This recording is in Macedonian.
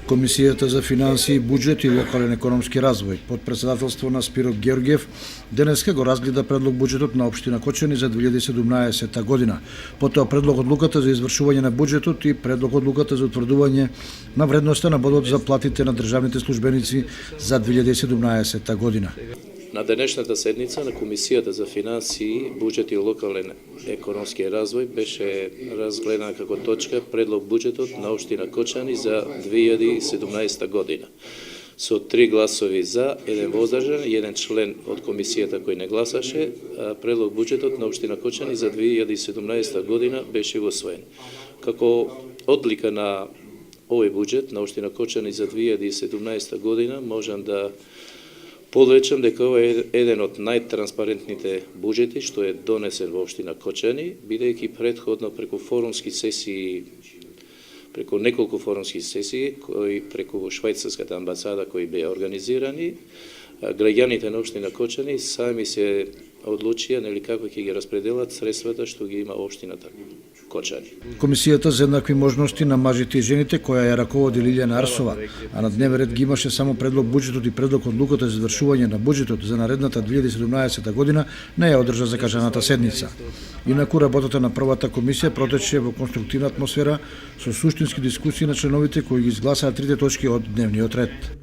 Комисијата за финансии, буџет и локален економски развој под претседателство на Спиро Георгиев денеска го разгледа предлог буџетот на општина Кочани за 2017 година. Потоа предлог одлуката за извршување на буџетот и предлог одлуката за утврдување на вредноста на бодот за платите на државните службеници за 2017 година. На денешната седница на Комисијата за финансии, буџет и локален економски развој беше разгледана како точка предлог буџетот на општина Кочани за 2017 година. Со 3 гласови за, 1 воздржан и 1 член од комисијата кој не гласаше, предлог буџетот на општина Кочани за 2017 година беше усвоен. Како одлика на овој буџет на општина Кочани за 2017 година можам да подвечам дека ова е еден од најтранспарентните буџети што е донесен во општина Кочани, бидејќи претходно преку неколку форумски сесии, кои преку швајцарската амбасада кои беа организирани, граѓаните на општина Кочани сами се одлучија како ќе ги распределат средствата што ги има општината Кочани. Комисијата за еднакви можности на мажите и жените, која ја раководи Лилјана Арсова, а на дневен ред ги имаше само предлог буџетот и предлог одлуката за извршување на буџетот за наредната 2017 година, не ја одржа закажаната седница. Инаку работата на првата комисија протече во конструктивна атмосфера со суштински дискусии на членовите кои ги изгласаа трите точки од дневниот ред.